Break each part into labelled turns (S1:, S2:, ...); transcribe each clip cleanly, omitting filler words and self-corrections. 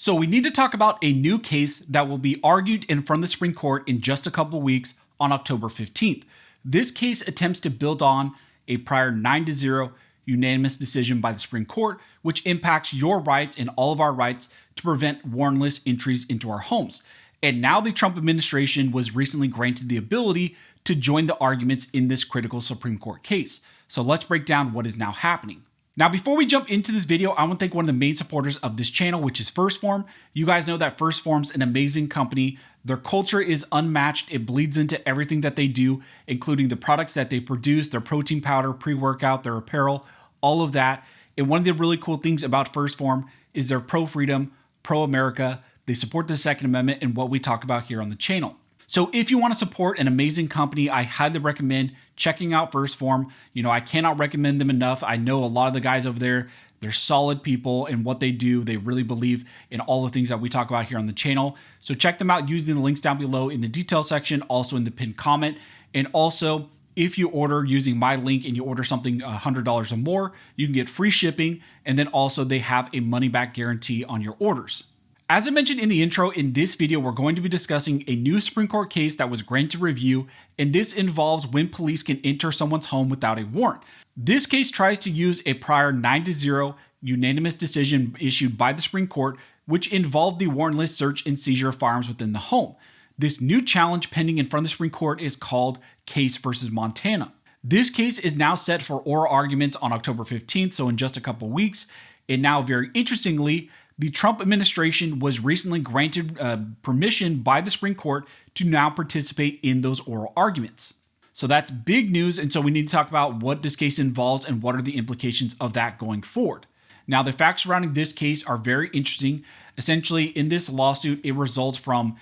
S1: So we need to talk about a new case that will be argued in front of the Supreme Court in just a couple weeks on October 15th. This case attempts to build on a prior 9-0 unanimous decision by the Supreme Court, which impacts your rights and all of our rights to prevent warrantless entries into our homes. And now the Trump administration was recently granted the ability to join the arguments in this critical Supreme Court case. So let's break down what is now happening. Now, before we jump into this video, I want to thank one of the main supporters of this channel, which is 1st Phorm. You guys know that 1st Phorm's an amazing company. Their culture is unmatched. It bleeds into everything that they do, including the products that they produce, their protein powder, pre-workout, their apparel, all of that. And one of the really cool things about 1st Phorm is they're pro-freedom, pro-America. They support the Second Amendment and what we talk about here on the channel. So if you want to support an amazing company, I highly recommend checking out 1st Phorm. I cannot recommend them enough. I know a lot of the guys over there, they're solid people in what they do. They really believe in all the things that we talk about here on the channel. So check them out using the links down below in the detail section, also in the pinned comment. And also, if you order using my link and you order something $100 or more, you can get free shipping. And then also they have a money back guarantee on your orders. As I mentioned in the intro, in this video, we're going to be discussing a new Supreme Court case that was granted review, and this involves when police can enter someone's home without a warrant. This case tries to use a prior 9-0 unanimous decision issued by the Supreme Court, which involved the warrantless search and seizure of firearms within the home. This new challenge pending in front of the Supreme Court is called Case versus Montana. This case is now set for oral argument on October 15th, so in just a couple weeks. And now, very interestingly, the Trump administration was recently granted permission by the Supreme Court to now participate in those oral arguments. So that's big news, and so we need to talk about what this case involves and what are the implications of that going forward. Now, the facts surrounding this case are very interesting. Essentially, in this lawsuit, it results from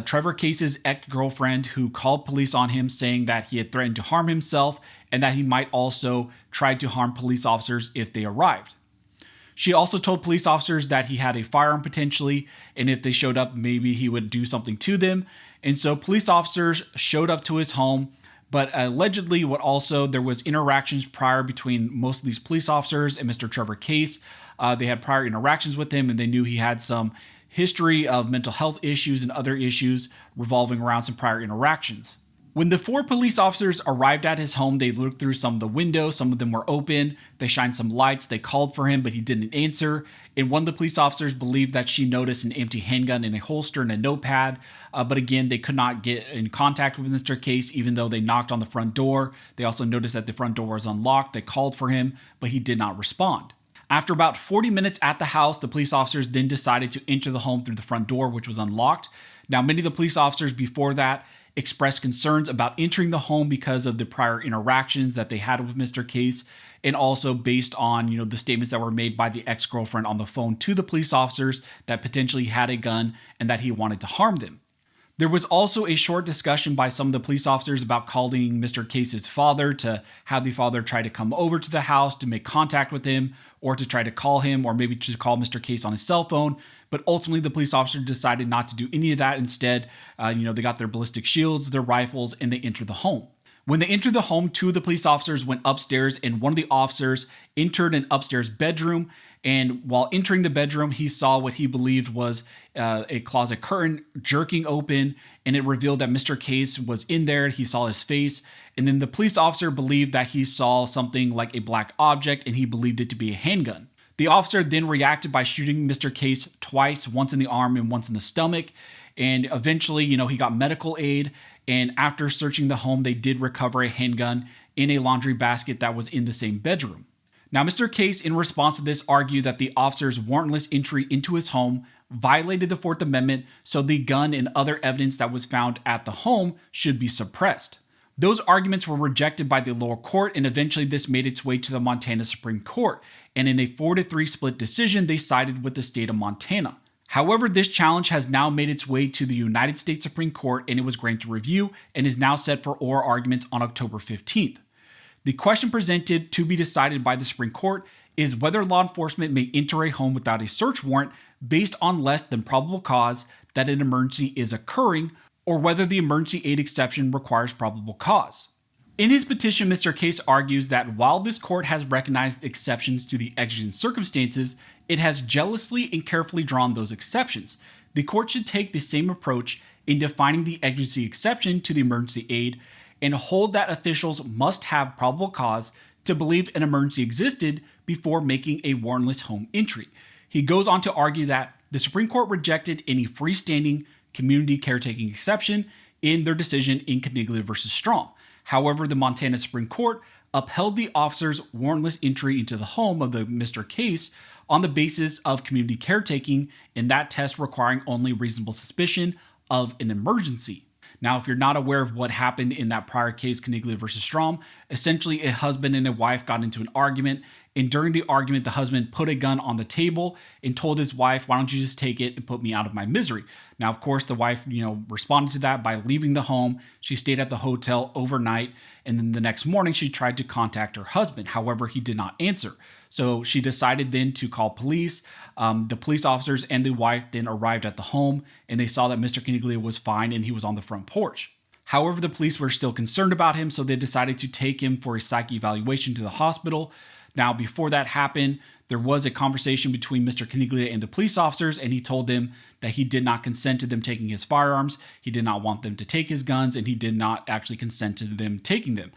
S1: Trevor Case's ex-girlfriend who called police on him saying that he had threatened to harm himself and that he might also try to harm police officers if they arrived. She also told police officers that he had a firearm potentially, and if they showed up, maybe he would do something to them. And so police officers showed up to his home, but allegedly there was interactions prior between most of these police officers and Mr. Trevor Case. They had prior interactions with him, and they knew he had some history of mental health issues and other issues revolving around some prior interactions. When the 4 police officers arrived at his home, they looked through some of the windows. Some of them were open. They shined some lights. They called for him, but he didn't answer. And one of the police officers believed that she noticed an empty handgun in a holster and a notepad. But again, they could not get in contact with Mr. Case, even though they knocked on the front door. They also noticed that the front door was unlocked. They called for him, but he did not respond. After about 40 minutes at the house, the police officers then decided to enter the home through the front door, which was unlocked. Now, many of the police officers before that expressed concerns about entering the home because of the prior interactions that they had with Mr. Case, and also based on the statements that were made by the ex-girlfriend on the phone to the police officers that potentially had a gun and that he wanted to harm them. There was also a short discussion by some of the police officers about calling Mr. Case's father to have the father try to come over to the house to make contact with him, or to try to call him, or maybe to call Mr. Case on his cell phone. But ultimately, the police officer decided not to do any of that. Instead, they got their ballistic shields, their rifles, and they entered the home. When they entered the home, 2 of the police officers went upstairs, and one of the officers entered an upstairs bedroom. And while entering the bedroom, he saw what he believed was a closet curtain jerking open, and it revealed that Mr. Case was in there. He saw his face, and then the police officer believed that he saw something like a black object, and he believed it to be a handgun. The officer then reacted by shooting Mr. Case twice, once in the arm and once in the stomach, and eventually, he got medical aid, and after searching the home, they did recover a handgun in a laundry basket that was in the same bedroom. Now, Mr. Case, in response to this, argued that the officer's warrantless entry into his home violated the 4th Amendment, so the gun and other evidence that was found at the home should be suppressed. Those arguments were rejected by the lower court, and eventually this made its way to the Montana Supreme Court. And in a 4-3 split decision, they sided with the state of Montana. However, this challenge has now made its way to the United States Supreme Court, and it was granted review and is now set for oral arguments on October 15th. The question presented to be decided by the Supreme Court is whether law enforcement may enter a home without a search warrant based on less than probable cause that an emergency is occurring, or whether the emergency aid exception requires probable cause. In his petition, Mr. Case argues that while this court has recognized exceptions to the exigent circumstances, it has jealously and carefully drawn those exceptions. The court should take the same approach in defining the exigency exception to the emergency aid and hold that officials must have probable cause to believe an emergency existed before making a warrantless home entry. He goes on to argue that the Supreme Court rejected any freestanding community caretaking exception in their decision in Caniglia versus Strom. However, the Montana Supreme Court upheld the officer's warrantless entry into the home of the Mr. case on the basis of community caretaking, and that test requiring only reasonable suspicion of an emergency. Now, if you're not aware of what happened in that prior case, Caniglia versus Strom, essentially a husband and a wife got into an argument, and during the argument, the husband put a gun on the table and told his wife, "Why don't you just take it and put me out of my misery?" Now, of course, the wife, responded to that by leaving the home. She stayed at the hotel overnight, and then the next morning, she tried to contact her husband. However, he did not answer. So she decided then to call police. The police officers and the wife then arrived at the home, and they saw that Mr. Caniglia was fine and he was on the front porch. However, the police were still concerned about him, so they decided to take him for a psych evaluation to the hospital. Now, before that happened, there was a conversation between Mr. Caniglia and the police officers, and he told them that he did not consent to them taking his firearms. He did not want them to take his guns, and he did not actually consent to them taking them.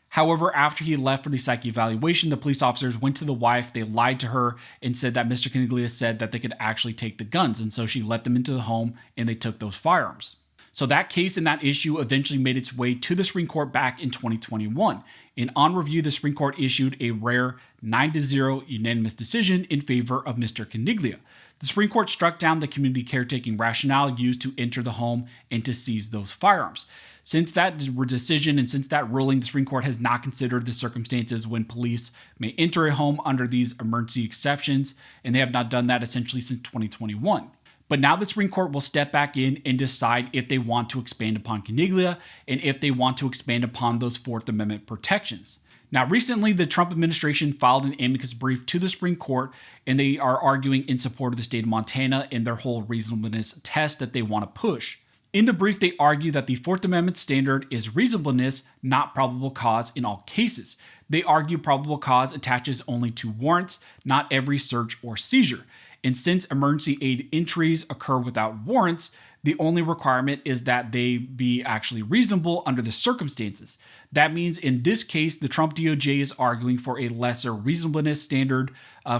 S1: However, after he left for the psych evaluation, the police officers went to the wife. They lied to her and said that Mr. Caniglia said that they could actually take the guns. And so she let them into the home and they took those firearms. So that case and that issue eventually made its way to the Supreme Court back in 2021. And on review, the Supreme Court issued a rare 9-0 unanimous decision in favor of Mr. Caniglia. The Supreme Court struck down the community caretaking rationale used to enter the home and to seize those firearms. Since that decision and since that ruling, the Supreme Court has not considered the circumstances when police may enter a home under these emergency exceptions, and they have not done that essentially since 2021. But now the Supreme Court will step back in and decide if they want to expand upon Caniglia and if they want to expand upon those Fourth Amendment protections. Now, recently, the Trump administration filed an amicus brief to the Supreme Court, and they are arguing in support of the state of Montana and their whole reasonableness test that they want to push. In the brief, they argue that the Fourth Amendment standard is reasonableness, not probable cause in all cases. They argue probable cause attaches only to warrants, not every search or seizure. And since emergency aid entries occur without warrants, the only requirement is that they be actually reasonable under the circumstances. That means in this case, the Trump DOJ is arguing for a lesser reasonableness standard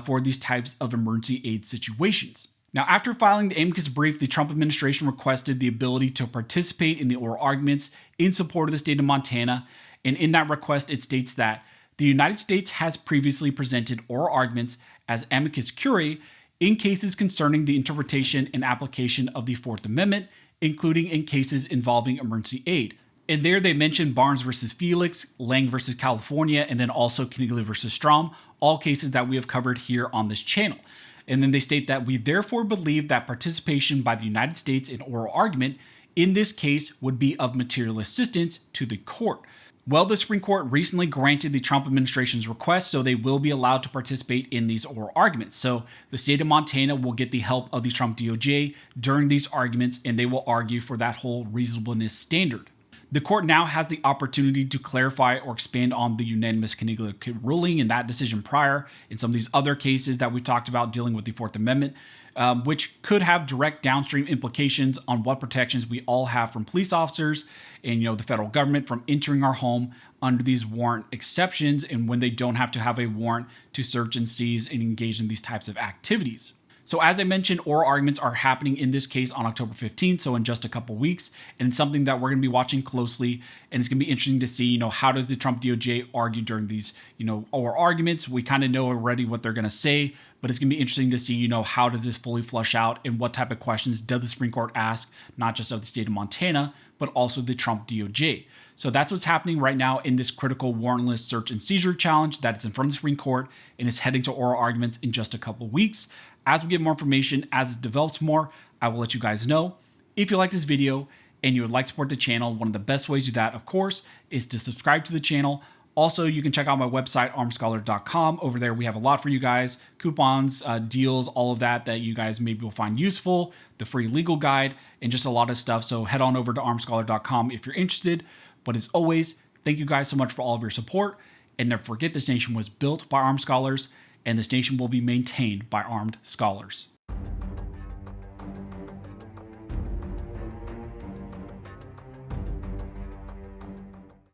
S1: for these types of emergency aid situations. Now, after filing the amicus brief, the Trump administration requested the ability to participate in the oral arguments in support of the state of Montana. And in that request, it states that the United States has previously presented oral arguments as amicus curiae in cases concerning the interpretation and application of the Fourth Amendment, including in cases involving emergency aid. And there they mentioned Barnes versus Felix, Lang versus California, and then also Caniglia versus Strom, all cases that we have covered here on this channel. And then they state that we therefore believe that participation by the United States in oral argument in this case would be of material assistance to the court. Well, the Supreme Court recently granted the Trump administration's request, so they will be allowed to participate in these oral arguments. So the state of Montana will get the help of the Trump DOJ during these arguments, and they will argue for that whole reasonableness standard. The court now has the opportunity to clarify or expand on the unanimous Caniglia ruling in that decision prior in some of these other cases that we talked about dealing with the Fourth Amendment, which could have direct downstream implications on what protections we all have from police officers and the federal government from entering our home under these warrant exceptions and when they don't have to have a warrant to search and seize and engage in these types of activities. So as I mentioned, oral arguments are happening in this case on October 15th, so in just a couple weeks, and it's something that we're going to be watching closely, and it's going to be interesting to see, how does the Trump DOJ argue during these, oral arguments. We kind of know already what they're going to say, but it's going to be interesting to see, how does this fully flush out and what type of questions does the Supreme Court ask, not just of the state of Montana, but also the Trump DOJ. So that's what's happening right now in this critical warrantless search and seizure challenge that is in front of the Supreme Court and is heading to oral arguments in just a couple weeks. As we get more information, as it develops more, I will let you guys know. If you like this video and you would like to support the channel, one of the best ways to do that, of course, is to subscribe to the channel. Also, you can check out my website, armscholar.com. Over there, we have a lot for you guys, coupons, deals, all of that you guys maybe will find useful, the free legal guide, and just a lot of stuff. So head on over to armscholar.com if you're interested. But as always, thank you guys so much for all of your support. And never forget, this nation was built by armed scholars. and this nation will be maintained by armed scholars.